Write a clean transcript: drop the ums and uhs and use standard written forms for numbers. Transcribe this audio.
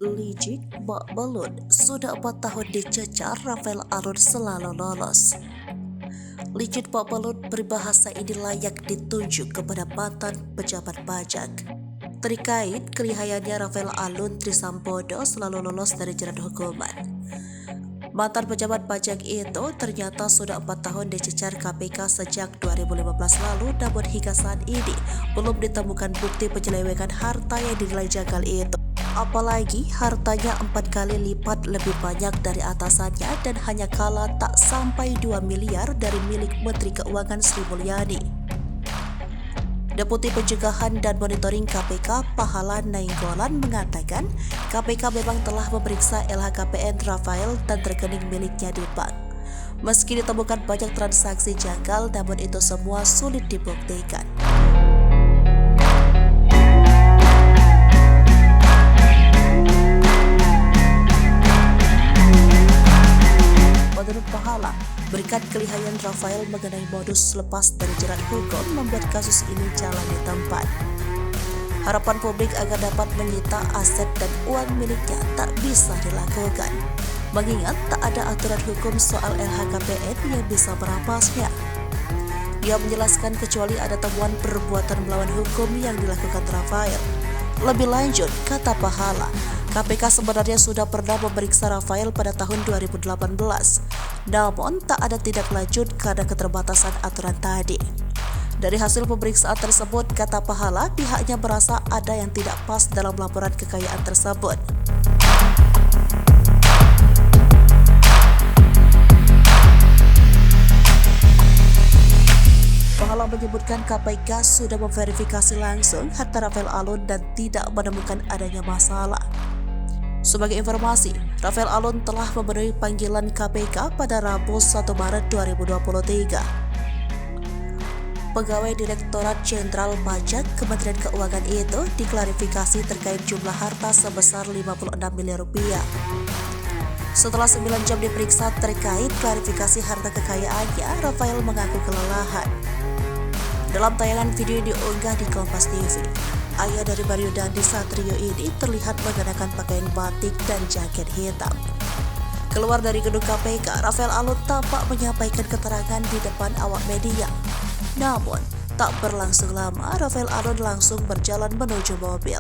Licik bak belut, sudah 4 tahun dicecar, Rafael Alun selalu lolos. Licik bak belut peribahasa ini layak ditunjuk kepada mantan pejabat pajak. Terkait kelihayannya Rafael Alun Trisambodo selalu lolos dari jerat hukuman. Mantan pejabat pajak itu ternyata sudah 4 tahun dicecar KPK sejak 2015 lalu, namun hingga saat ini belum ditemukan bukti penyelewengan harta yang dinilai janggal itu. Apalagi hartanya 4 kali lipat lebih banyak dari atasannya dan hanya kalah tak sampai 2 miliar dari milik Menteri Keuangan Sri Mulyani. Deputi Pencegahan dan Monitoring KPK Pahala Nainggolan mengatakan KPK memang telah memeriksa LHKPN Rafael dan rekening miliknya di bank. Meski ditemukan banyak transaksi janggal, namun itu semua sulit dibuktikan. Menurut Pahala, berkat kelihayan Rafael mengenai modus lepas dari jerat hukum membuat kasus ini jalan di tempat. Harapan publik agar dapat menyita aset dan uang miliknya tak bisa dilakukan, mengingat tak ada aturan hukum soal LHKPN yang bisa merapasnya. Dia menjelaskan kecuali ada temuan perbuatan melawan hukum yang dilakukan Rafael. Lebih lanjut, kata Pahala, KPK sebenarnya sudah pernah memeriksa Rafael pada tahun 2018, namun tak ada tindak lanjut karena keterbatasan aturan tadi. Dari hasil pemeriksaan tersebut, kata Pahala, pihaknya merasa ada yang tidak pas dalam laporan kekayaan tersebut. Pahala menyebutkan KPK sudah memverifikasi langsung harta Rafael Alun dan tidak menemukan adanya masalah. Sebagai informasi, Rafael Alun telah memenuhi panggilan KPK pada Rabu 1 Maret 2023. Pegawai Direktorat Jenderal Pajak Kementerian Keuangan itu diklarifikasi terkait jumlah harta sebesar 56 miliar rupiah. Setelah 9 jam diperiksa terkait klarifikasi harta kekayaannya, Rafael mengaku kelelahan. Dalam tayangan video yang diunggah di Kompas TV, ayah dari Mario Dandi Satrio ini terlihat mengenakan pakaian batik dan jaket hitam. Keluar dari gedung KPK, Rafael Alun tampak menyampaikan keterangan di depan awak media. Namun, tak berlangsung lama, Rafael Alun langsung berjalan menuju mobil.